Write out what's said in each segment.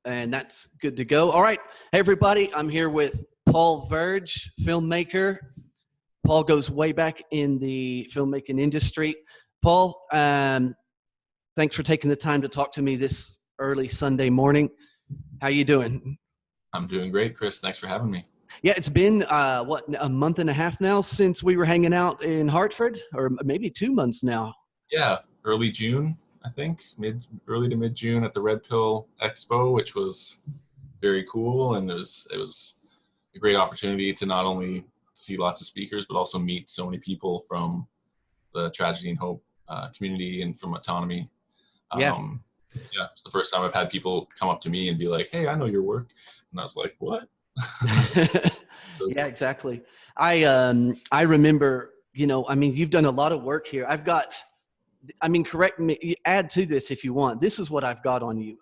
And that's good to go. All right. Hey, everybody. I'm here with Paul Verge, filmmaker. Paul goes way back in the filmmaking industry. Paul, thanks for taking the time to talk to me this early Sunday morning. How you doing? I'm doing great, Chris. Thanks for having me. Yeah, it's been, a month and a half now since we were hanging out in Hartford, or maybe 2 months now. Yeah, early June, I think, early to mid-June at the Red Pill Expo, which was very cool, and it was a great opportunity to not only see lots of speakers, but also meet so many people from the Tragedy and Hope community and from AUTONOMY. Yeah. Yeah, it's the first time I've had people come up to me and be like, "Hey, I know your work," and I was like, "What?" Yeah, exactly. I remember, you've done a lot of work here. Correct me, add to this if you want. This is what I've got on you.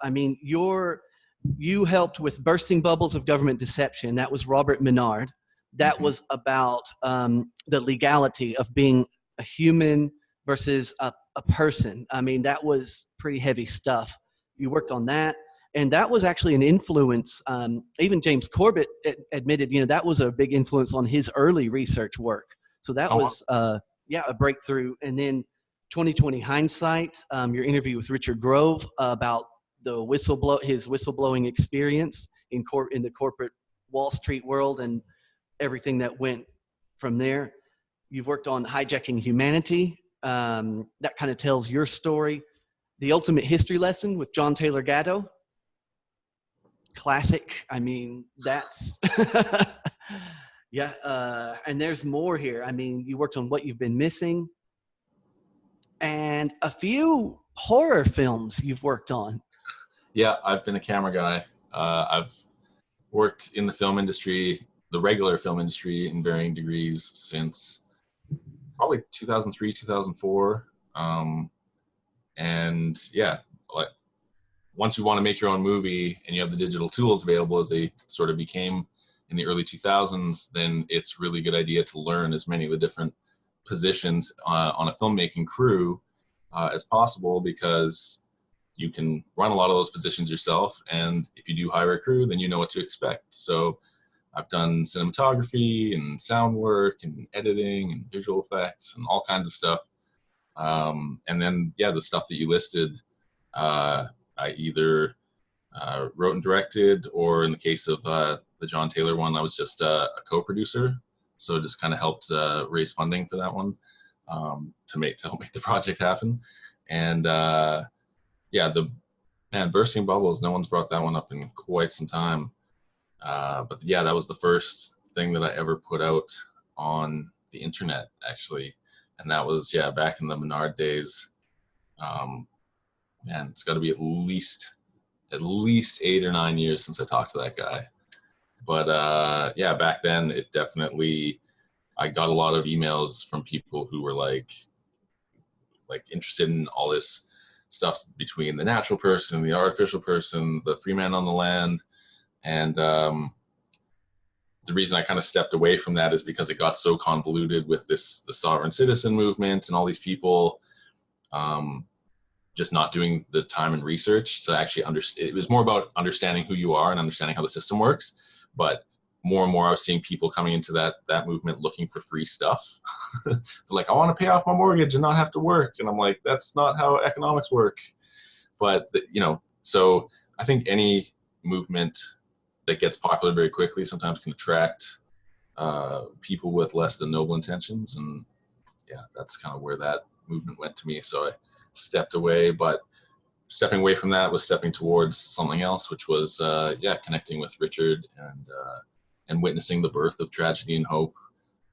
You helped with Bursting Bubbles of Government Deception. That was Robert Menard. That was about the legality of being a human versus a person. That was pretty heavy stuff. You worked on that. And that was actually an influence. Even James Corbett admitted, that was a big influence on his early research work. So that was, a breakthrough. And then 2020 hindsight, your interview with Richard Grove about his whistleblowing experience in the corporate Wall Street world and everything that went from there. You've worked on Hijacking Humanity. That kind of tells your story. The Ultimate History Lesson with John Taylor Gatto. Classic. That's yeah. And there's more here. You worked on What You've Been Missing and a few horror films you've worked on. Yeah, I've been a camera guy. I've worked in the film industry, the regular film industry, in varying degrees since probably 2003, 2004. And yeah, once you want to make your own movie and you have the digital tools available as they sort of became in the early 2000s, then it's really a good idea to learn as many of the different positions on a filmmaking crew as possible, because you can run a lot of those positions yourself. And if you do hire a crew, then you know what to expect. So I've done cinematography and sound work and editing and visual effects and all kinds of stuff. And then, yeah, the stuff that you listed, I either wrote and directed, or in the case of the John Taylor one, I was just a co-producer. So it just kind of helped raise funding for that one to help make the project happen. And Bursting Bubbles, no one's brought that one up in quite some time. But yeah, that was the first thing that I ever put out on the internet, actually. And that was, back in the Menard days. It's got to be at least 8 or 9 years since I talked to that guy. But back then I got a lot of emails from people who were like interested in all this stuff between the natural person, the artificial person, the free man on the land. And the reason I kind of stepped away from that is because it got so convoluted with the sovereign citizen movement and all these people just not doing the time and research to actually understand. It was more about understanding who you are and understanding how the system works. But more and more I was seeing people coming into that movement looking for free stuff. They're like, I want to pay off my mortgage and not have to work. And I'm like, that's not how economics work. But, so I think any movement that gets popular very quickly sometimes can attract people with less than noble intentions. And yeah, that's kind of where that movement went to me. So I stepped away, but stepping away from that was stepping towards something else, which was connecting with Richard and witnessing the birth of Tragedy and Hope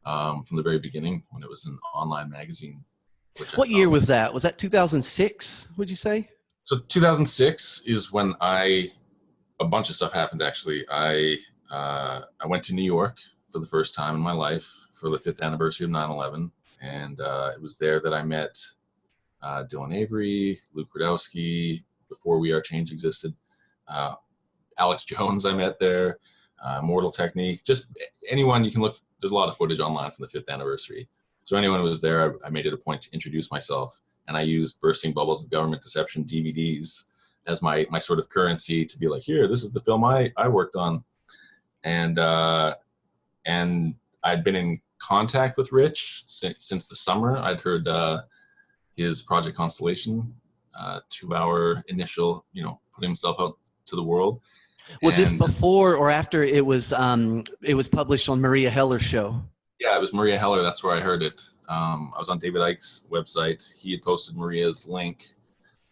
from the very beginning, when it was an online magazine. What year was that? Was that 2006, would you say? So 2006 is when a bunch of stuff happened, actually. I went to New York for the first time in my life for the 5th anniversary of 9/11. And it was there that I met Dylan Avery, Luke Rudowski, before We Are Change existed. Alex Jones I met there, Mortal Technique, just anyone you can look. There's a lot of footage online from the 5th anniversary. So anyone who was there, I made it a point to introduce myself. And I used Bursting Bubbles of Government Deception DVDs as my sort of currency to be like, here, this is the film I worked on. And I'd been in contact with Rich since the summer. I'd heard his Project Constellation, 2-hour initial, putting himself out to the world. Was this before or after it was published on Maria Heller's show? Yeah, it was Maria Heller. That's where I heard it. I was on David Icke's website. He had posted Maria's link,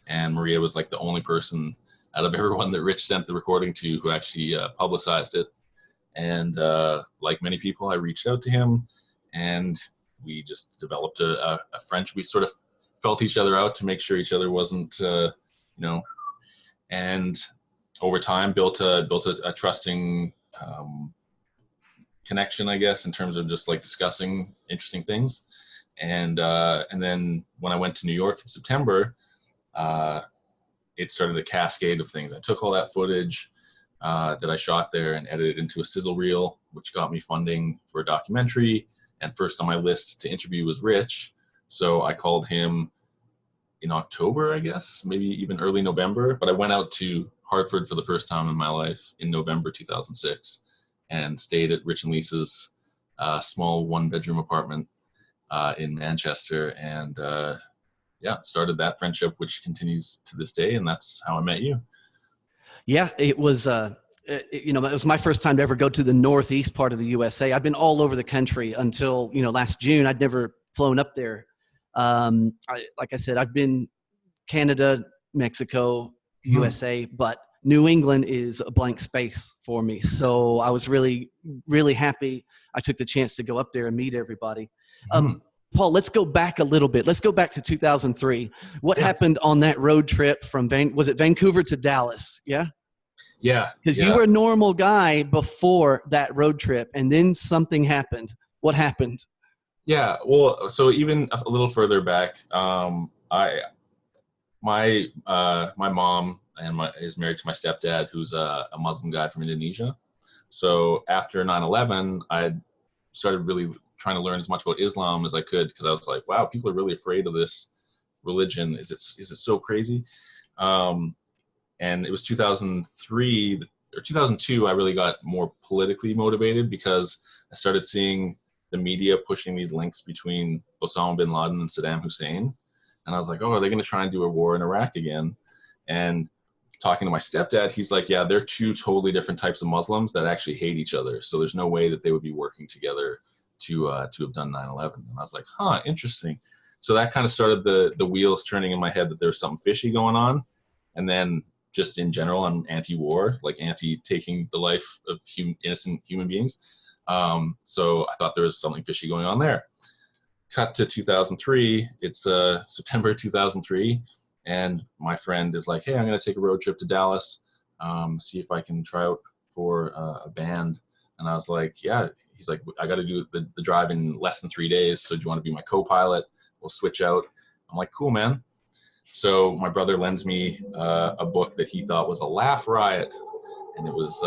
and Maria was like the only person out of everyone that Rich sent the recording to who actually publicized it. And like many people, I reached out to him, and we just developed a friendship. We sort of felt each other out to make sure each other wasn't, and over time built a trusting connection, I guess, in terms of just like discussing interesting things. And then when I went to New York in September, it started a cascade of things. I took all that footage that I shot there and edited into a sizzle reel, which got me funding for a documentary. And first on my list to interview was Rich. So I called him in October, I guess, maybe even early November. But I went out to Hartford for the first time in my life in November 2006 and stayed at Rich and Lisa's small 1-bedroom apartment in Manchester. And started that friendship, which continues to this day. And that's how I met you. Yeah, it was, it was my first time to ever go to the northeast part of the USA. I've been all over the country until, last June. I'd never flown up there. Like I said, I've been Canada, Mexico, USA, but New England is a blank space for me. So I was really, really happy I took the chance to go up there and meet everybody. Paul, let's go back a little bit. Let's go back to 2003. What happened on that road trip from was it Vancouver to Dallas? Yeah? Yeah. Because you were a normal guy before that road trip, and then something happened. What happened? Yeah, well, so even a little further back, my mom is married to my stepdad, who's a Muslim guy from Indonesia. So after 9/11, I started really trying to learn as much about Islam as I could, because I was like, wow, people are really afraid of this religion. Is it so crazy? And it was 2003 or 2002, I really got more politically motivated, because I started seeing the media pushing these links between Osama bin Laden and Saddam Hussein. And I was like, oh, are they going to try and do a war in Iraq again? And talking to my stepdad, he's like, yeah, they're two totally different types of Muslims that actually hate each other. So there's no way that they would be working together to have done 9/11. And I was like, huh, interesting. So that kind of started the wheels turning in my head that there was something fishy going on. And then just in general, I'm anti-war, like anti-taking the life of innocent human beings. So I thought there was something fishy going on there. Cut to 2003. It's September 2003. And my friend is like, hey, I'm going to take a road trip to Dallas, see if I can try out for a band. And I was like, yeah. He's like, I got to do the drive in less than 3 days. So do you want to be my co-pilot? We'll switch out. I'm like, cool, man. So my brother lends me a book that he thought was a laugh riot. And it was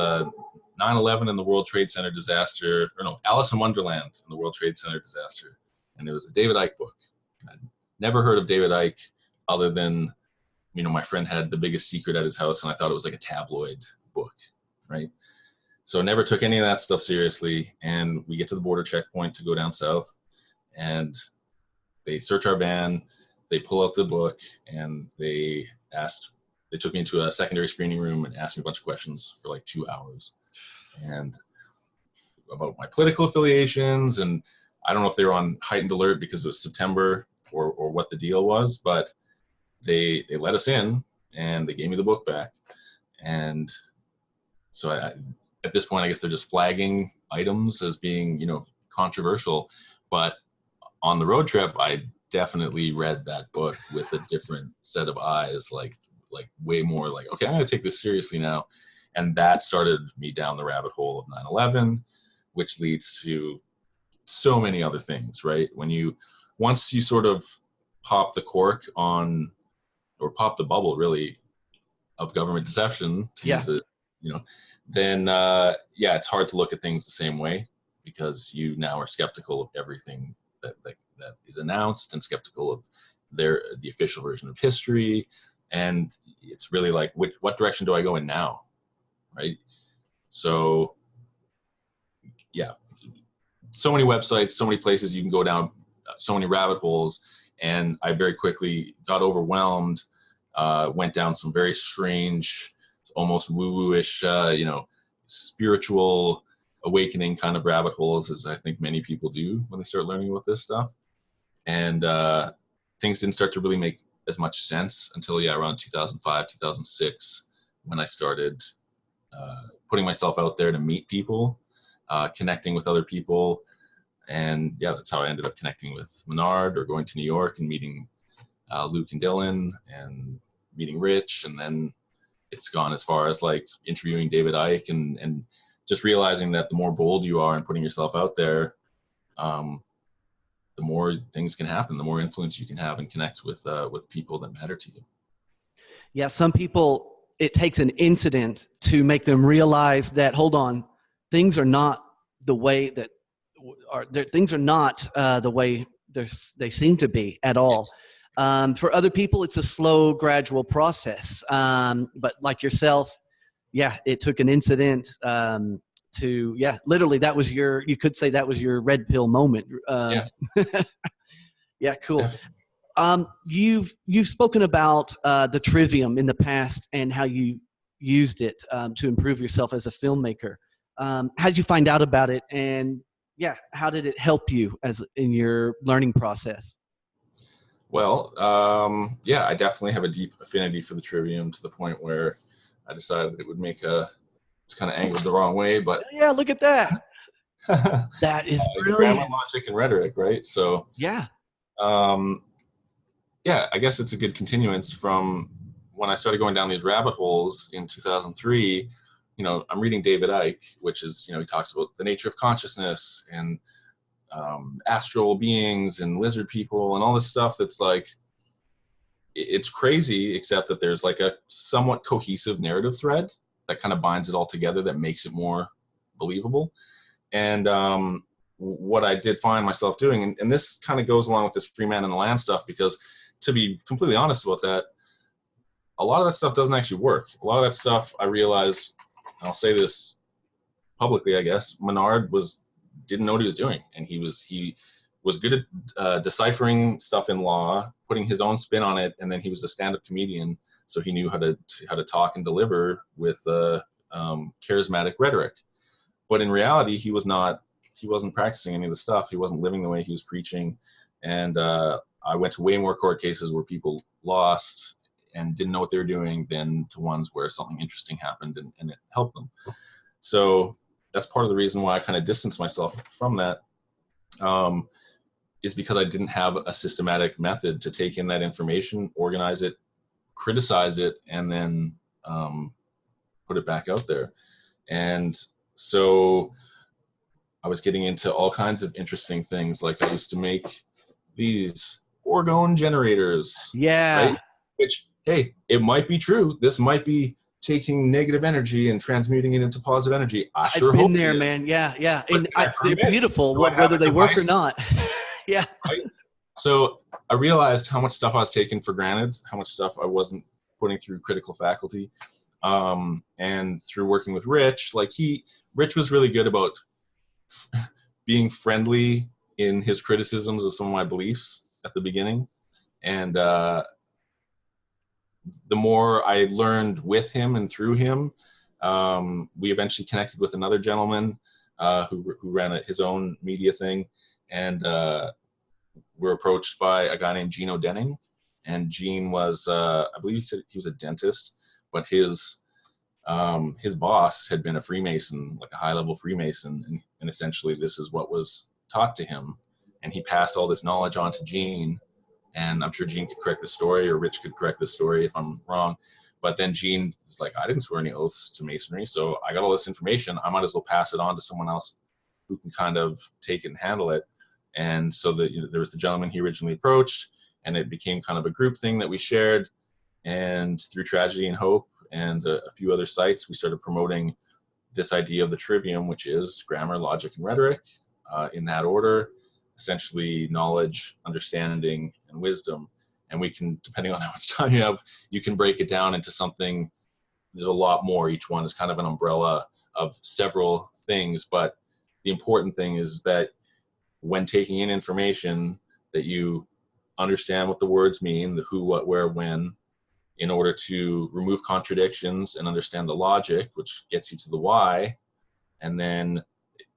9/11 and the World Trade Center disaster, or no, Alice in Wonderland and the World Trade Center disaster. And it was a David Icke book. I'd never heard of David Icke other than, my friend had The Biggest Secret at his house, and I thought it was like a tabloid book, right? So I never took any of that stuff seriously. And we get to the border checkpoint to go down south, and they search our van, they pull out the book, and they took me into a secondary screening room and asked me a bunch of questions for like 2 hours. And about my political affiliations, and I don't know if they were on heightened alert because it was September or what the deal was, but they let us in and they gave me the book back. And so at this point, I guess they're just flagging items as being, controversial. But on the road trip, I definitely read that book with a different set of eyes, like way more like, okay, I'm going to take this seriously now. And that started me down the rabbit hole of 9/11, which leads to so many other things, right? Once you sort of pop the cork on, or pop the bubble really, of government deception, to use it, then it's hard to look at things the same way, because you now are skeptical of everything that is announced, and skeptical of the official version of history. And it's really like, what direction do I go in now, right? So yeah, so many websites, so many places you can go down, so many rabbit holes, and I very quickly got overwhelmed, went down some very strange, almost woo-woo-ish, spiritual awakening kind of rabbit holes, as I think many people do when they start learning about this stuff. And things didn't start to really make as much sense until around 2005, 2006, when I started putting myself out there to meet people, connecting with other people. And yeah, that's how I ended up connecting with Menard, or going to New York and meeting Luke and Dylan, and meeting Rich. And then it's gone as far as like interviewing David Icke, and just realizing that the more bold you are in putting yourself out there, the more things can happen, the more influence you can have and connect with people that matter to you. Yeah, some people, it takes an incident to make them realize that, hold on, things are not the way that things are not the way they seem to be at all. For other people, it's a slow, gradual process. But like yourself, yeah, it took an incident to, literally you could say that was your red pill moment. Yeah, cool. You've spoken about the Trivium in the past and how you used it to improve yourself as a filmmaker. How did you find out about it, and how did it help you in your learning process? Well, I definitely have a deep affinity for the Trivium, to the point where I decided it would make it's kind of angled the wrong way, but yeah, look at that. That is brilliant. Grammar, logic, and rhetoric, right? So yeah. I guess it's a good continuance from when I started going down these rabbit holes in 2003. I'm reading David Icke, which is, he talks about the nature of consciousness and astral beings and lizard people and all this stuff that's like, it's crazy, except that there's like a somewhat cohesive narrative thread that kind of binds it all together, that makes it more believable. And what I did find myself doing, and this kind of goes along with this free man in the land stuff, because to be completely honest about that, a lot of that stuff doesn't actually work. A lot of that stuff, I realized, I'll say this publicly, I guess, Menard didn't know what he was doing, and he was good at deciphering stuff in law, putting his own spin on it, and then he was a stand-up comedian, so he knew how to talk and deliver with charismatic rhetoric. But in reality, he wasn't practicing any of the stuff. He wasn't living the way he was preaching. And I went to way more court cases where people lost and didn't know what they were doing, than to ones where something interesting happened and it helped them. So that's part of the reason why I kind of distanced myself from that, is because I didn't have a systematic method to take in that information, organize it, criticize it, and then put it back out there. And so I was getting into all kinds of interesting things. Like, I used to make these orgone generators. Yeah. Right? Which, hey, it might be true. This might be taking negative energy and transmuting it into positive energy. I've been there, man. Yeah. And they're beautiful, whether they work or not. Yeah. Right? So I realized how much stuff I was taking for granted, how much stuff I wasn't putting through critical faculty. And through working with Rich, Rich was really good about being friendly in his criticisms of some of my beliefs at the beginning. And the more I learned with him and through him, we eventually connected with another gentleman who ran his own media thing. And we're approached by a guy named Gino Denning. And Gene was, I believe he said he was a dentist, but his boss had been a Freemason, like a high-level Freemason, and essentially this is what was taught to him. And he passed all this knowledge on to Gene, and I'm sure Gene could correct the story, or Rich could correct the story if I'm wrong. But then Gene was like, I didn't swear any oaths to Masonry, so I got all this information. I might as well pass it on to someone else who can kind of take it and handle it. And so there was the gentleman he originally approached, and it became kind of a group thing that we shared. And through Tragedy and Hope and a few other sites, we started promoting this idea of the Trivium, which is grammar, logic, and rhetoric, in that order, essentially knowledge, understanding, and wisdom. And we can, depending on how much time you have, you can break it down into something. There's a lot more. Each one is kind of an umbrella of several things, but the important thing is that when taking in information, that you understand what the words mean, the who, what, where, when, in order to remove contradictions and understand the logic, which gets you to the why, and then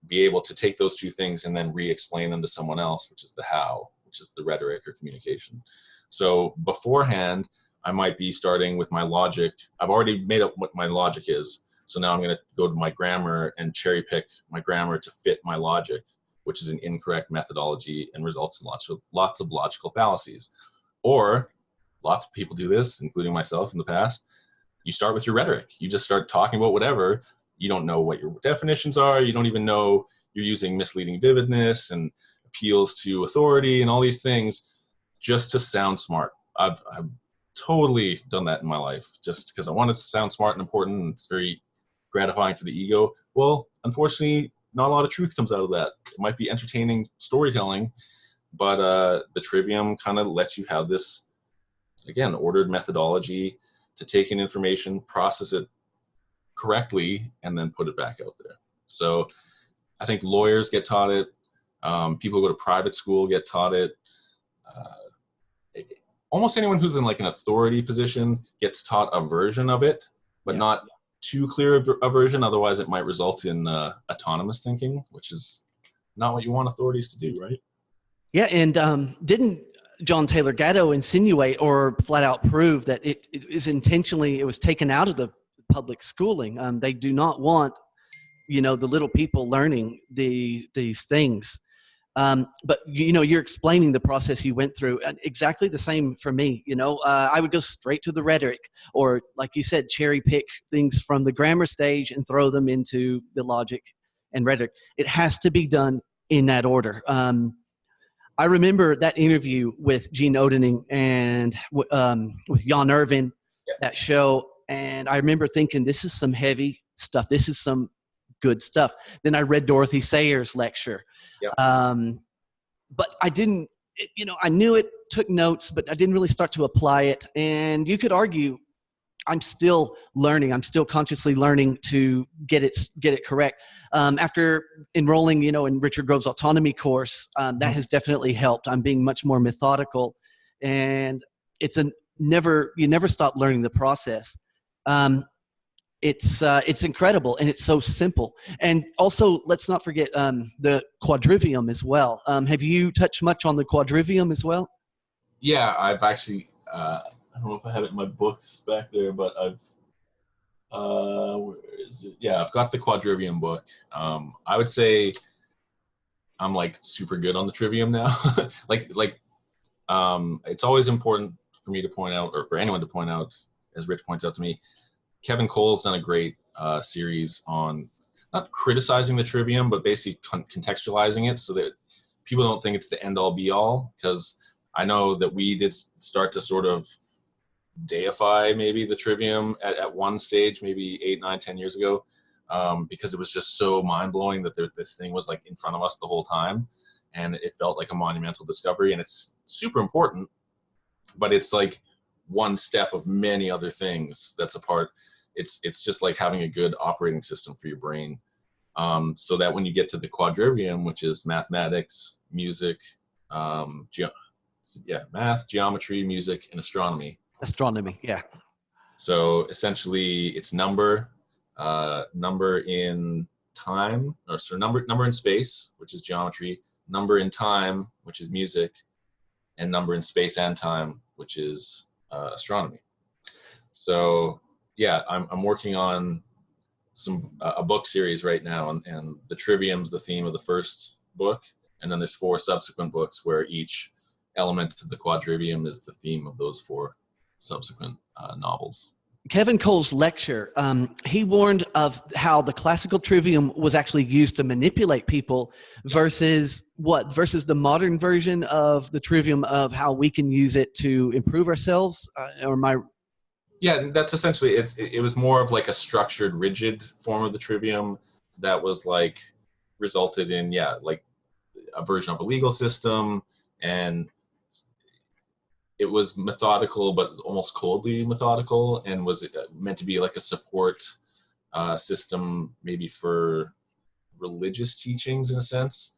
be able to take those two things and then re-explain them to someone else, which is the how, which is the rhetoric or communication. So beforehand, I might be starting with my logic. I've already made up what my logic is. So now I'm going to go to my grammar and cherry pick my grammar to fit my logic, which is an incorrect methodology and results in lots of logical fallacies. Or lots of people do this, including myself in the past. You start with your rhetoric. You just start talking about whatever. You don't know what your definitions are. You don't even know you're using misleading vividness and appeals to authority and all these things just to sound smart. I've totally done that in my life just because I want to sound smart and important, and it's very gratifying for the ego. Well, unfortunately, not a lot of truth comes out of that. It might be entertaining storytelling, but the Trivium kind of lets you have this, again, ordered methodology to take in information, process it correctly, and then put it back out there. So I think lawyers get taught it. People who go to private school get taught it. Almost anyone who's in like an authority position gets taught a version of it, but not too clear a version. Otherwise, it might result in autonomous thinking, which is not what you want authorities to do, right? Yeah, and didn't John Taylor Gatto insinuate or flat out prove that it was taken out of the public schooling? They do not want, the little people learning these things. But you're explaining the process you went through, and exactly the same for me. I would go straight to the rhetoric, or like you said, cherry pick things from the grammar stage and throw them into the logic and rhetoric. It has to be done in that order. I remember that interview with Gene Odening and with Jan Irvin, that show, and I remember thinking, this is some heavy stuff. This is some good stuff. Then I read Dorothy Sayers' lecture. But I didn't, I knew it, took notes, but I didn't really start to apply it. And you could argue I'm still learning. I'm still consciously learning to get it correct. After enrolling, in Richard Grove's AUTONOMY course, that has definitely helped. I'm being much more methodical, and you never stop learning the process. It's incredible, and it's so simple. And also, let's not forget the quadrivium as well. Have you touched much on the quadrivium as well? Yeah, I've actually, I don't know if I have it in my books back there, but where is it? Yeah, I've got the quadrivium book. I would say I'm like super good on the trivium now. It's always important for me to point out, or for anyone to point out, as Rich points out to me, Kevin Cole's done a great series on not criticizing the trivium, but basically contextualizing it so that people don't think it's the end all be all. Because I know that we did start to sort of deify maybe the trivium at one stage, maybe 8, 9, 10 years ago, because it was just so mind blowing that this thing was like in front of us the whole time, and it felt like a monumental discovery. And it's super important, but it's like one step of many other things that's a part. It's just like having a good operating system for your brain, so that when you get to the quadrivium, which is mathematics, music, math, geometry, music, and astronomy. Astronomy, yeah. So essentially, it's number in time, or so number in space, which is geometry, number in time, which is music, and number in space and time, which is astronomy. So yeah, I'm working on a book series right now, and the trivium's the theme of the first book, and then there's 4 subsequent books where each element of the quadrivium is the theme of those 4 subsequent novels. Kevin Cole's lecture, he warned of how the classical trivium was actually used to manipulate people versus the modern version of the trivium of how we can use it to improve ourselves. Yeah, that's essentially it was more of like a structured, rigid form of the trivium that was like resulted in, yeah, like a version of a legal system. And it was methodical, but almost coldly methodical, and was meant to be like a support system, maybe for religious teachings in a sense.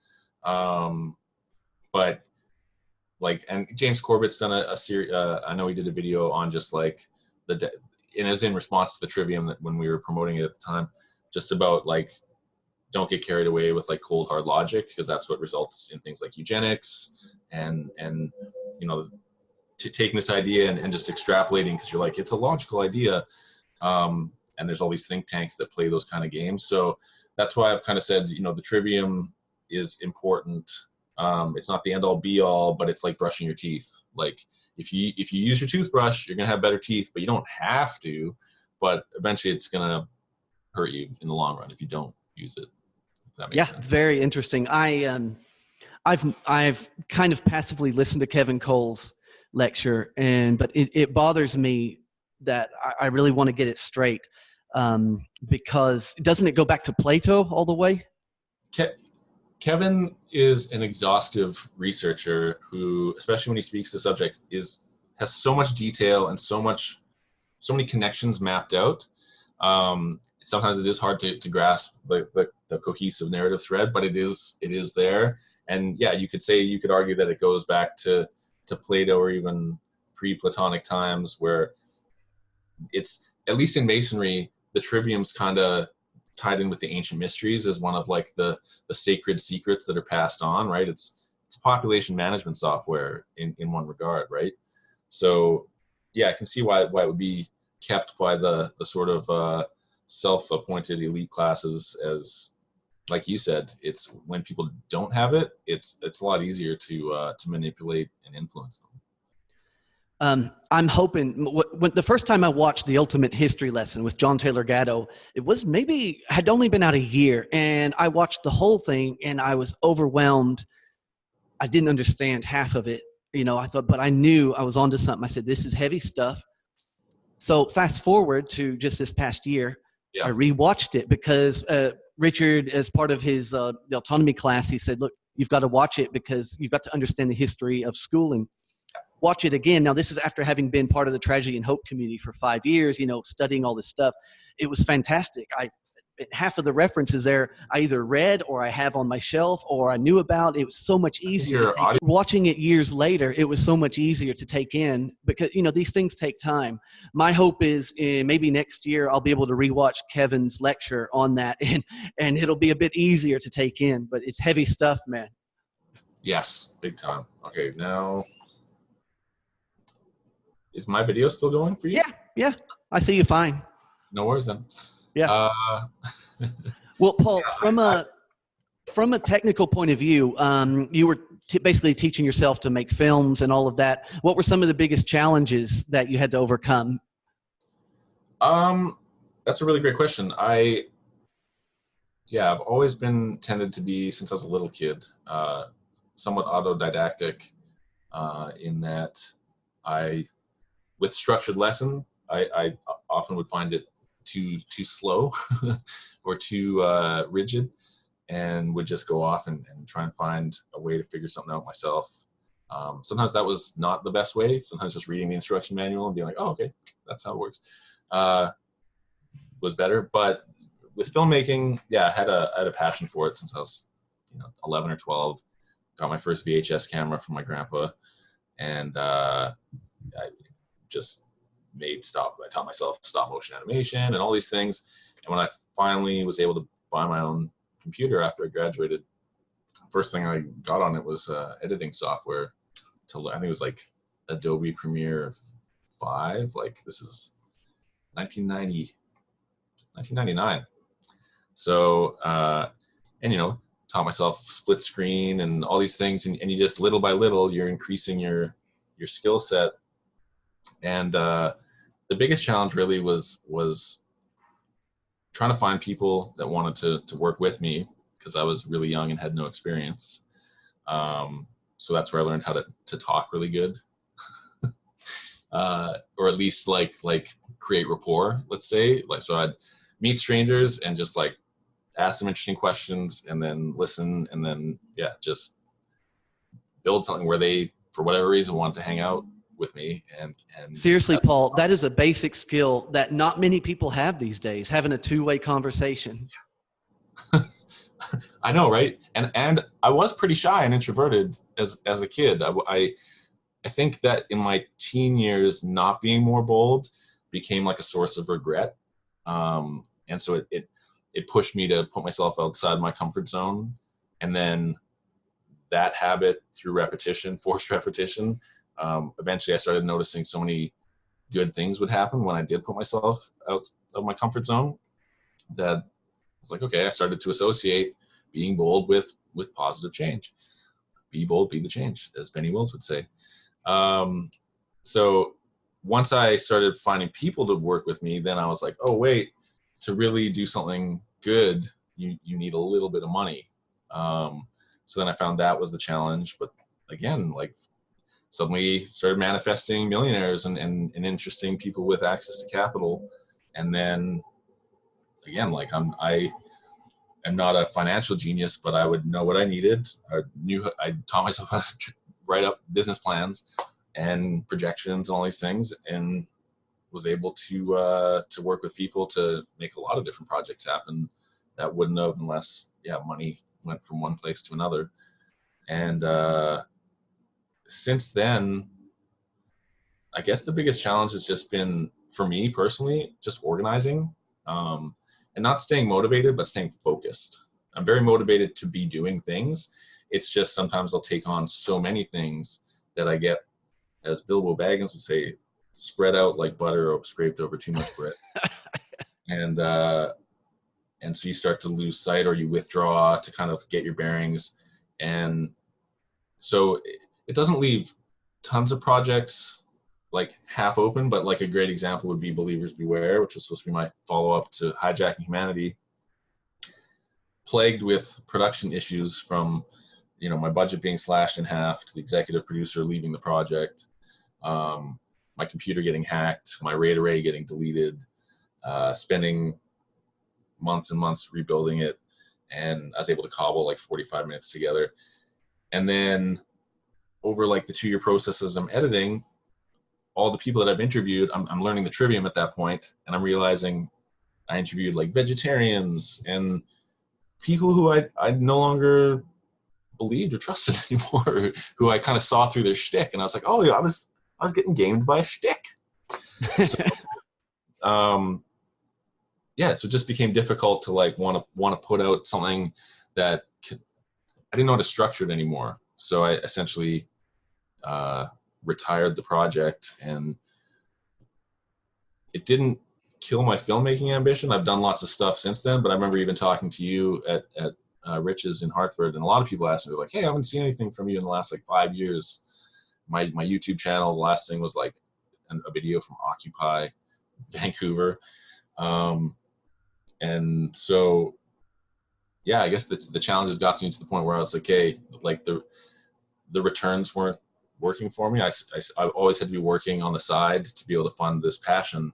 But like, and James Corbett's done a series. I know he did a video on just like and it was in response to the Trivium that when we were promoting it at the time, just about like, don't get carried away with like cold hard logic, because that's what results in things like eugenics and you know, taking this idea and just extrapolating, because you're like, it's a logical idea, and there's all these think tanks that play those kind of games. So that's why I've kind of said, you know, the Trivium is important. It's not the end all be all, but it's like brushing your teeth. Like if you use your toothbrush, you're gonna have better teeth, but you don't have to. But eventually, it's gonna hurt you in the long run if you don't use it. If that makes sense. Very interesting. I've kind of passively listened to Kevin Cole's lecture, but it bothers me that I really want to get it straight, because doesn't it go back to Plato all the way? Kevin is an exhaustive researcher who, especially when he speaks the subject, has so much detail and so many connections mapped out. Sometimes it is hard to grasp the cohesive narrative thread, but it is there. And yeah, you could argue that it goes back to Plato, or even pre-Platonic times, where it's, at least in Masonry, the Trivium's kind of tied in with the ancient mysteries as one of like the sacred secrets that are passed on, right? It's population management software in one regard, right? So yeah, I can see why it would be kept by the sort of self-appointed elite classes, as like you said, it's when people don't have it, it's a lot easier to manipulate and influence them. I'm hoping, when the first time I watched The Ultimate History Lesson with John Taylor Gatto, it was had only been out a year, and I watched the whole thing and I was overwhelmed. I didn't understand half of it. You know, I thought, but I knew I was onto something. I said, this is heavy stuff. So fast forward to just this past year, I rewatched it because Richard, as part of his the autonomy class, he said, look, you've got to watch it because you've got to understand the history of schooling. Watch it again. Now, this is after having been part of the Tragedy and Hope community for 5 years, you know, studying all this stuff. It was fantastic. Half of the references there I either read or I have on my shelf or I knew about. It was so much easier watching it years later. It was so much easier to take in because, you know, these things take time. My hope is maybe next year I'll be able to rewatch Kevin's lecture on that and it'll be a bit easier to take in, but it's heavy stuff, man. Yes, big time. Okay, now, is my video still going for you? Yeah. I see you fine. No worries then. Yeah. Well, Paul, from a technical point of view, you were basically teaching yourself to make films and all of that. What were some of the biggest challenges that you had to overcome? That's a really great question. I've always been tended to be, since I was a little kid, somewhat autodidactic, in that with structured lesson, I often would find it too slow or too rigid, and would just go off and try and find a way to figure something out myself. Sometimes that was not the best way. Sometimes just reading the instruction manual and being like, oh, okay, that's how it works, was better. But with filmmaking, I had a passion for it since I was 11 or 12. Got my first VHS camera from my grandpa, and I just I taught myself stop motion animation and all these things. And when I finally was able to buy my own computer after I graduated, first thing I got on it was editing software. I think it was like Adobe Premiere 5. Like, this is 1999. So, taught myself split screen and all these things, and you just little by little you're increasing your skill set. And the biggest challenge really was trying to find people that wanted to work with me, because I was really young and had no experience. So that's where I learned how to talk really good, or at least like create rapport, let's say. So I'd meet strangers and just like ask them interesting questions and then listen, and then just build something where they, for whatever reason, wanted to hang out with me. And Seriously, Paul, that is a basic skill that not many people have these days, having a two-way conversation. I know, right? And I was pretty shy and introverted as a kid. I think that in my teen years, not being more bold became like a source of regret. And so it pushed me to put myself outside my comfort zone. And then that habit through repetition, forced repetition, eventually I started noticing so many good things would happen when I did put myself out of my comfort zone, that I was like, okay, I started to associate being bold with positive change. Be bold, be the change, as Benny Wills would say. So once I started finding people to work with me, then I was like, oh wait, to really do something good, you need a little bit of money. So then I found that was the challenge. But again, like suddenly started manifesting millionaires and interesting people with access to capital. And then again, like I am not a financial genius, but I would know what I needed. I taught myself how to write up business plans and projections and all these things, and was able to work with people to make a lot of different projects happen that wouldn't have unless money went from one place to another. And since then, I guess the biggest challenge has just been, for me personally, just organizing, and not staying motivated, but staying focused. I'm very motivated to be doing things. It's just sometimes I'll take on so many things that I get, as Bilbo Baggins would say, spread out like butter scraped over too much bread. And so you start to lose sight, or you withdraw to kind of get your bearings. And so it doesn't leave tons of projects like half open, but like a great example would be Believers Beware, which was supposed to be my follow-up to Hijacking Humanity, plagued with production issues from, my budget being slashed in half, to the executive producer leaving the project, my computer getting hacked, my RAID array getting deleted, spending months and months rebuilding it, and I was able to cobble like 45 minutes together. And then over like the 2-year processes I'm editing, all the people that I've interviewed, I'm learning the Trivium at that point, and I'm realizing I interviewed like vegetarians and people who I no longer believed or trusted anymore, who I kind of saw through their shtick, and I was like, oh yeah, I was getting gamed by a shtick. So, so it just became difficult to like want to put out something that I didn't know how to structure it anymore. So I essentially retired the project, and it didn't kill my filmmaking ambition. I've done lots of stuff since then, but I remember even talking to you at Rich's in Hartford, and a lot of people asked me, like, hey, I haven't seen anything from you in the last like 5 years. My YouTube channel, the last thing was like a video from Occupy Vancouver. And so, I guess the challenges got me to the point where I was like, hey, like the returns weren't working for me. I always had to be working on the side to be able to fund this passion,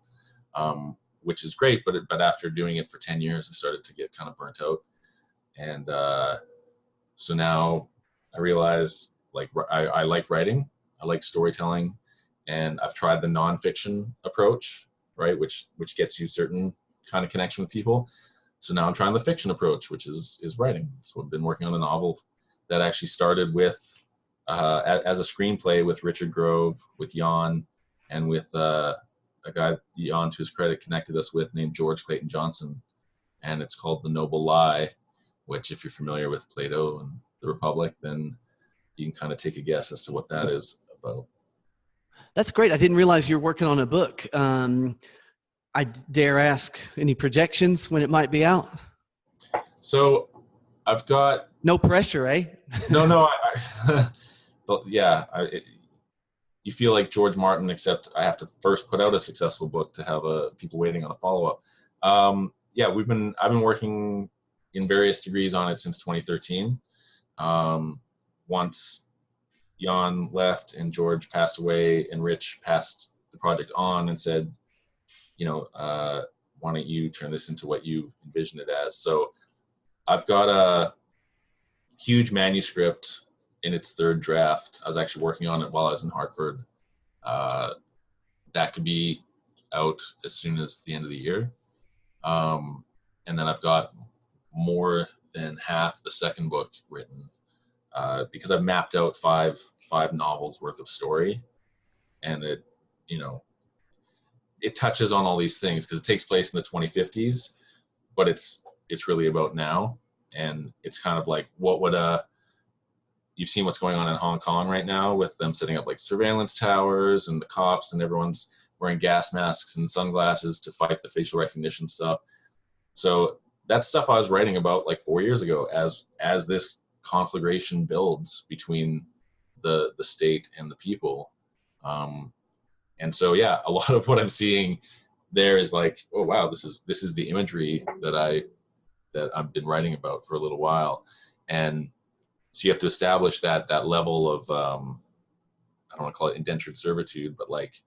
which is great. But after doing it for 10 years, I started to get kind of burnt out. And so now I realized, like, I like writing, I like storytelling, and I've tried the nonfiction approach, right, which gets you certain kind of connection with people. So now I'm trying the fiction approach, which is writing. So I've been working on a novel that actually started with as a screenplay with Richard Grove, with Jan, and with a guy Jan, to his credit, connected us with, named George Clayton Johnson, and it's called The Noble Lie, which, if you're familiar with Plato and the Republic, then you can kind of take a guess as to what that is about. That's great. I didn't realize you're working on a book. I dare ask, any projections when it might be out? So I've got... No pressure, eh? No. You feel like George Martin, except I have to first put out a successful book to have people waiting on a follow-up. I've been working in various degrees on it since 2013. Once Jan left and George passed away, and Rich passed the project on and said, why don't you turn this into what you envision it as? So I've got a huge manuscript in its third draft. I was actually working on it while I was in Hartford. That could be out as soon as the end of the year. And then I've got more than half the second book written, because I've mapped out five novels worth of story, and it, you know, it touches on all these things because it takes place in the 2050s, but it's really about now. And it's kind of like, what would you've seen what's going on in Hong Kong right now with them setting up like surveillance towers and the cops and everyone's wearing gas masks and sunglasses to fight the facial recognition stuff. So that's stuff I was writing about like 4 years ago as this conflagration builds between the state and the people. And so, yeah, a lot of what I'm seeing there is like, oh wow, this is the imagery that I've been writing about for a little while. And so you have to establish that level of, I don't want to call it indentured servitude, but like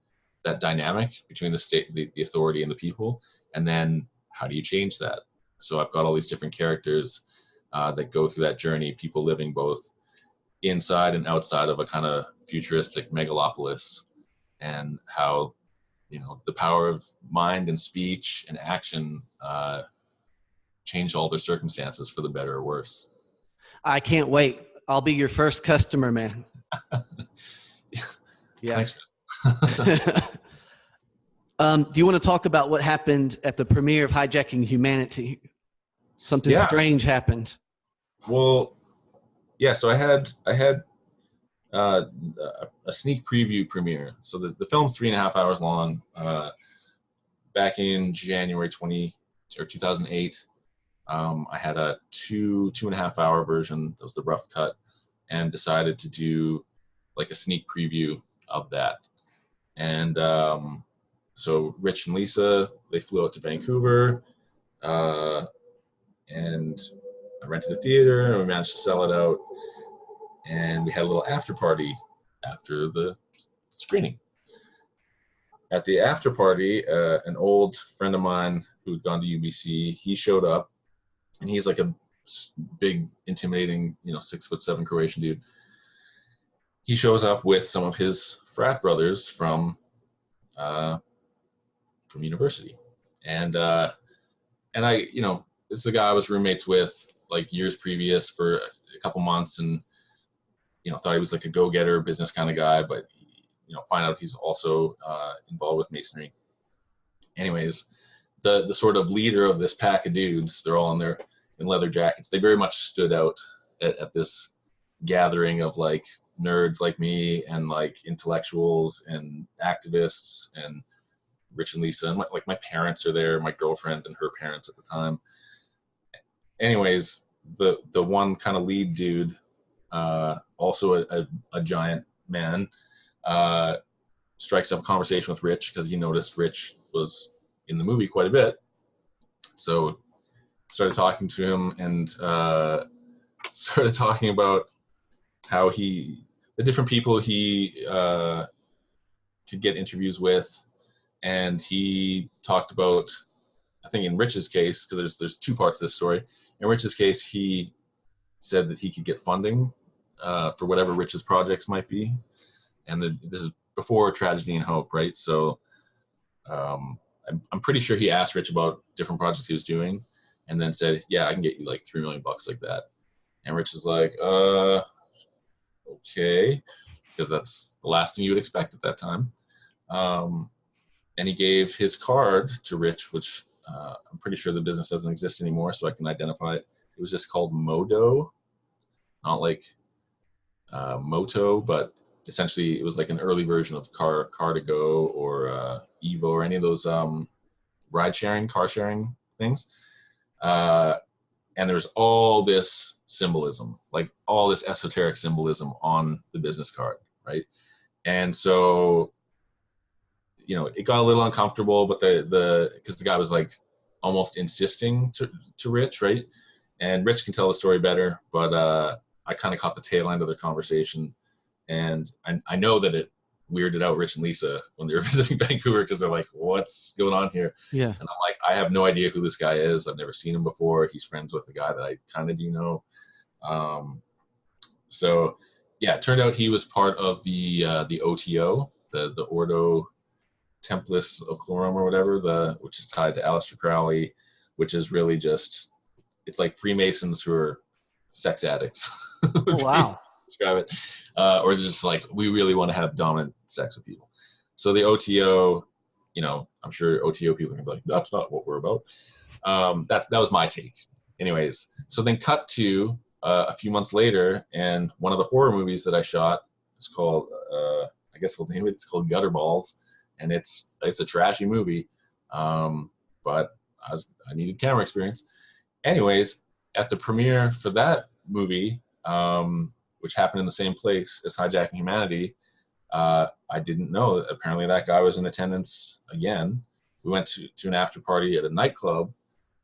that dynamic between the state, the authority, and the people. And then how do you change that? So I've got all these different characters that go through that journey, people living both inside and outside of a kind of futuristic megalopolis, and how, you know, the power of mind and speech and action change all their circumstances for the better or worse. I can't wait. I'll be your first customer, man. Yeah. Thanks. Do you want to talk about what happened at the premiere of Hijacking Humanity? Something strange happened. Well, yeah. So I had a sneak preview premiere. So the film's 3.5 hours long. Back in January 2008, I had a 2.5 hour version. That was the rough cut, and decided to do like a sneak preview of that. And so Rich and Lisa, they flew out to Vancouver, and I rented a theater, and we managed to sell it out. And we had a little after party after the screening. At the after party, an old friend of mine who had gone to UBC, he showed up, and he's like a big, intimidating, 6'7" Croatian dude. He shows up with some of his frat brothers from university, and I, this is the guy I was roommates with like years previous for a couple months, and thought he was like a go-getter, business kind of guy, but find out he's also involved with masonry. Anyways, the sort of leader of this pack of dudes, they're all in leather jackets. They very much stood out at this gathering of like nerds like me and like intellectuals and activists and Rich and Lisa, and my parents are there, my girlfriend and her parents at the time. Anyways, the one kind of lead dude, also a giant man, strikes up a conversation with Rich because he noticed Rich was in the movie quite a bit. So started talking to him, and started talking about how the different people he could get interviews with. And he talked about, I think in Rich's case, because there's two parts of this story. In Rich's case, he said that he could get funding for whatever Rich's projects might be. And this is before Tragedy and Hope, right? So I'm pretty sure he asked Rich about different projects he was doing, and then said, yeah, I can get you like $3 million like that. And Rich is like, okay, because that's the last thing you would expect at that time. And he gave his card to Rich, which I'm pretty sure the business doesn't exist anymore, so I can identify it. It was just called Modo, not like Moto, but essentially it was like an early version of Car2Go or Evo or any of those ride sharing, car sharing things. And there's all this symbolism, like all this esoteric symbolism on the business card, right? And so, it got a little uncomfortable, but because the guy was like almost insisting to Rich, right? And Rich can tell the story better, but I kind of caught the tail end of their conversation. And I know that it weirded out Rich and Lisa when they were visiting Vancouver, because they're like, what's going on here? Yeah. And I'm like, I have no idea who this guy is. I've never seen him before. He's friends with a guy that I kind of do know. So yeah, it turned out he was part of the OTO, the Ordo Templis Oclorum or whatever, which is tied to Aleister Crowley, which is really just, it's like Freemasons who are sex addicts. Oh, wow. Describe it. Or just like, we really want to have dominant sex with people. So the OTO, I'm sure OTO people are gonna be like, that's not what we're about. That was my take. Anyways, so then cut to a few months later, and one of the horror movies that I shot is called, I guess the name of it's called Gutterballs, and it's a trashy movie, but I needed camera experience. Anyways, at the premiere for that movie, which happened in the same place as Hijacking Humanity, I didn't know that apparently that guy was in attendance again. We went to an after party at a nightclub,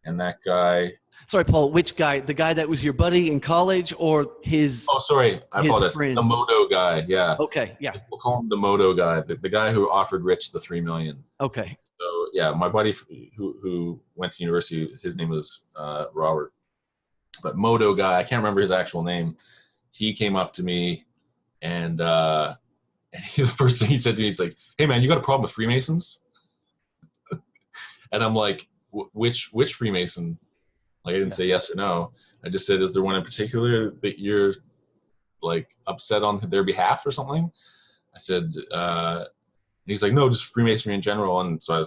and that guy. Sorry, Paul, which guy? The guy that was your buddy in college, or his? Oh, sorry, I apologize. Friend? The Moto guy, yeah. Okay, yeah. We'll call him the Moto guy, the guy who offered Rich the $3 million. Okay. So yeah, my buddy who went to university, his name was Robert, but Moto guy, I can't remember his actual name. He came up to me, and the first thing he said to me, he's like, "Hey man, you got a problem with Freemasons?" And I'm like, which Freemason? Like, I didn't say yes or no. I just said, is there one in particular that you're like upset on their behalf or something? I said, and he's like, no, just Freemasonry in general. And so I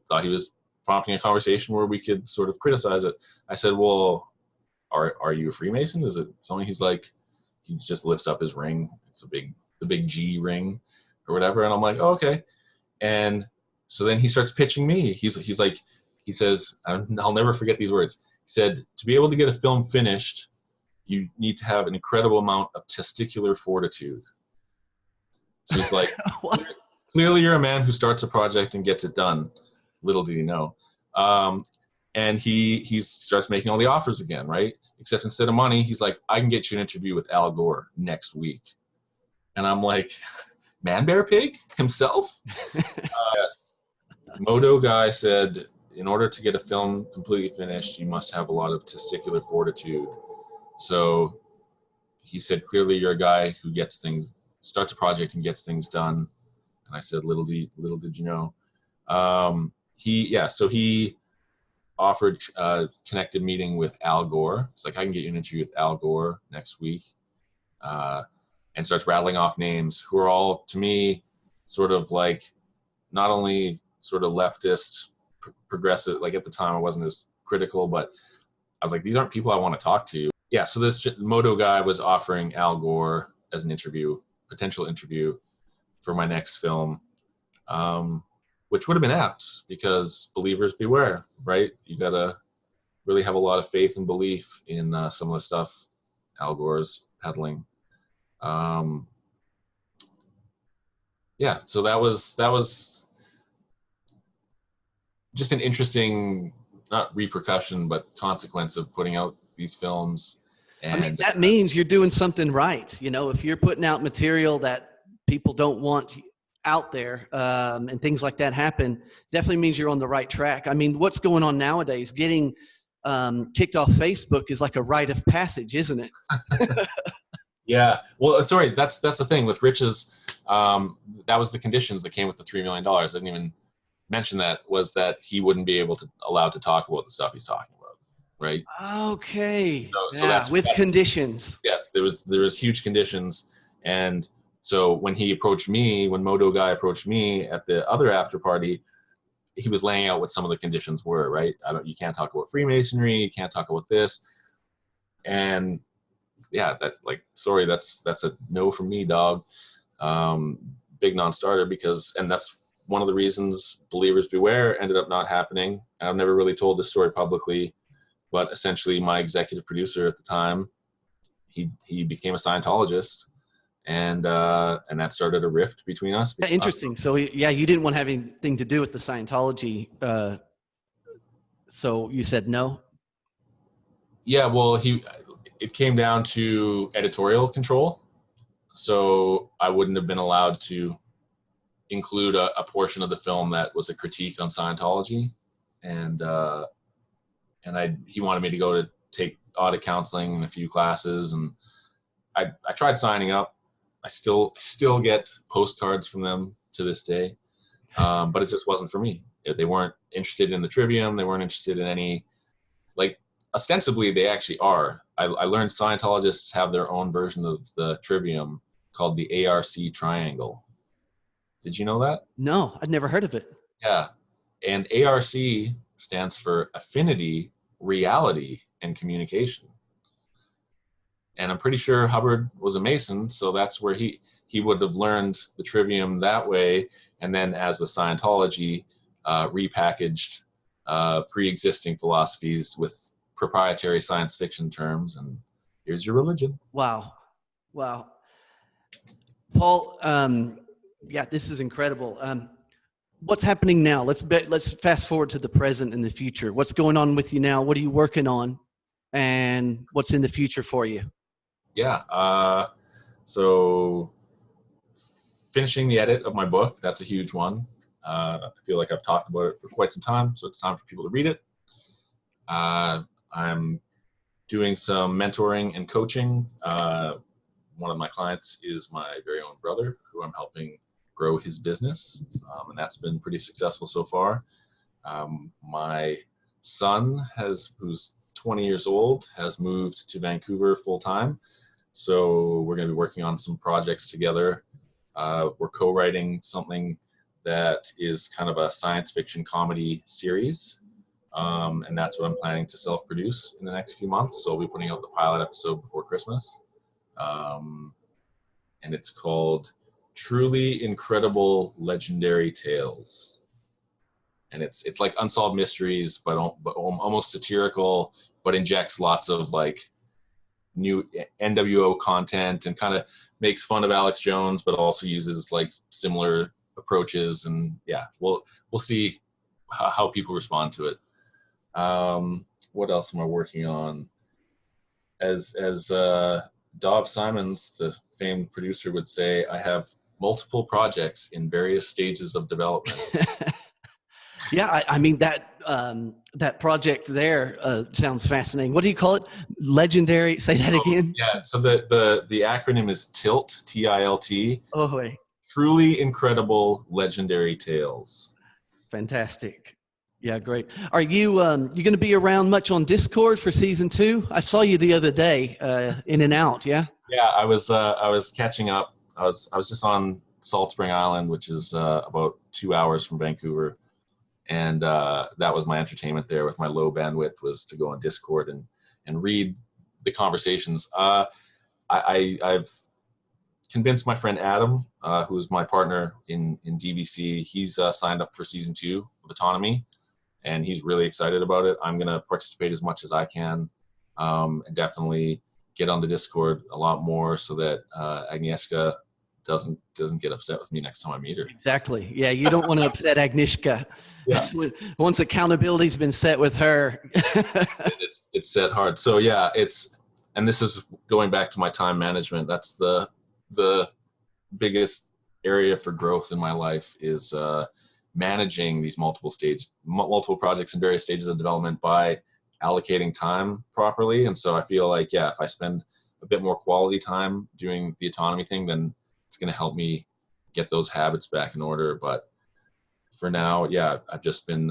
thought he was prompting a conversation where we could sort of criticize it. I said, well, are you a Freemason? Is it something? He's like, he just lifts up his ring. It's the big G ring or whatever. And I'm like, oh, okay. And so then he starts pitching me. He's like, he says, I'll never forget these words. He said, to be able to get a film finished, you need to have an incredible amount of testicular fortitude. So he's like, clearly you're a man who starts a project and gets it done. Little did he know. And he starts making all the offers again, right? Except instead of money, he's like, I can get you an interview with Al Gore next week. And I'm like, Man Bear Pig himself? Yes. Moto guy said, in order to get a film completely finished, you must have a lot of testicular fortitude. So he said, clearly you're a guy who starts a project and gets things done. And I said, little did you know. So he offered a connected meeting with Al Gore. It's like, I can get you an interview with Al Gore next week. And starts rattling off names who are all, to me, sort of like, not only sort of leftist, progressive, like at the time I wasn't as critical, but I was like, these aren't people I want to talk to. Yeah, so this Moto guy was offering Al Gore as an potential interview for my next film, which would have been apt, because believers beware, right? You gotta really have a lot of faith and belief in some of the stuff Al Gore's peddling. Yeah, so that was just an interesting, not repercussion, but consequence of putting out these films. And I mean, that means you're doing something right. If you're putting out material that people don't want out there, and things like that happen, definitely means you're on the right track. I mean, what's going on nowadays, getting kicked off Facebook is like a rite of passage, isn't it? Yeah. Well, sorry, that's the thing with Rich's, that was the conditions that came with the $3 million. I didn't even mention that, was that he wouldn't be allowed to talk about the stuff he's talking about, right? Okay. So that's conditions. Yes, there was huge conditions. And so when Moto guy approached me at the other after party, he was laying out what some of the conditions were, right? You can't talk about Freemasonry, you can't talk about this. And yeah, that's like, sorry, that's a no from me, dog. Big non-starter, and that's one of the reasons Believers Beware ended up not happening. I've never really told this story publicly, but essentially my executive producer at the time, he became a Scientologist, and that started a rift between us. Yeah, interesting. So you didn't want to have anything to do with the Scientology, so you said no? Yeah, well, it came down to editorial control. So I wouldn't have been allowed to include a portion of the film that was a critique on Scientology. And he wanted me to go to take audit counseling and a few classes. And I tried signing up. I still get postcards from them to this day. But it just wasn't for me. They weren't interested in the Trivium. They weren't interested in any, like, ostensibly they actually are. I learned Scientologists have their own version of the Trivium called the ARC triangle. Did you know that? No, I'd never heard of it. Yeah. And ARC stands for affinity, reality, and communication. And I'm pretty sure Hubbard was a Mason, so that's where he would have learned the Trivium that way. And then, as with Scientology, repackaged pre-existing philosophies with proprietary science fiction terms, and here's your religion. Wow. Paul, yeah, this is incredible. What's happening now? Let's fast forward to the present and the future. What's going on with you now? What are you working on? And what's in the future for you? Yeah. So finishing the edit of my book, that's a huge one. I feel like I've talked about it for quite some time, so it's time for people to read it. I'm doing some mentoring and coaching. One of my clients is my very own brother, who I'm helping grow his business, and that's been pretty successful so far. My son, who's 20 years old, has moved to Vancouver full-time, so we're going to be working on some projects together. We're co-writing something that is kind of a science fiction comedy series, and that's what I'm planning to self-produce in the next few months. So I'll be putting out the pilot episode before Christmas, and it's called Truly Incredible Legendary Tales. And it's like unsolved mysteries, but almost satirical, but injects lots of like new NWO content and kind of makes fun of Alex Jones, but also uses like similar approaches. And yeah, we'll see how people respond to it. What else am I working on? As Dov Simons, the famed producer, would say, I have multiple projects in various stages of development. Yeah, I mean that project there sounds fascinating. What do you call it? Legendary? Say that again. Yeah. So the acronym is TILT, T-I-L-T. Oh, wait. Truly Incredible Legendary Tales. Fantastic. Yeah, great. Are you going to be around much on Discord for season 2? I saw you the other day, in and out. Yeah. Yeah, I was catching up. I was just on Salt Spring Island, which is about 2 hours from Vancouver. And that was my entertainment there with my low bandwidth, was to go on Discord and read the conversations. I've convinced my friend Adam, who's my partner in DVC. He's signed up for season 2 of Autonomy, and he's really excited about it. I'm going to participate as much as I can, and definitely get on the Discord a lot more so that Agnieszka doesn't get upset with me next time I meet her. Exactly. Yeah, you don't want to upset Agnieszka. Yeah. Once accountability's been set with her. it's set hard. So yeah, and this is going back to my time management. That's the biggest area for growth in my life, is managing these multiple projects in various stages of development by allocating time properly. And so I feel like, yeah, if I spend a bit more quality time doing the autonomy thing, then it's going to help me get those habits back in order. But for now, yeah, I've just been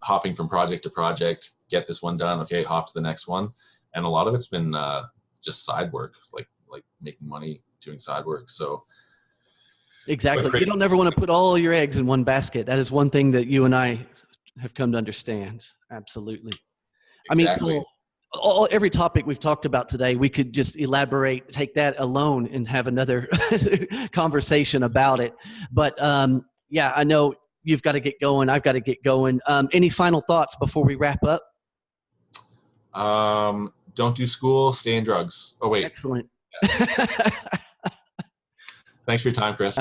hopping from project to project, get this one done, okay, hop to the next one. And a lot of it's been just side work, like making money doing side work. So exactly. You don't ever want to put all your eggs in one basket. That is one thing that you and I have come to understand. Absolutely. Exactly. I mean, every topic we've talked about today, we could just elaborate, take that alone and have another conversation about it. But yeah, I know you've got to get going. I've got to get going. Any final thoughts before we wrap up? Don't do school, stay in drugs. Oh, wait. Excellent. Yeah. Thanks for your time, Chris.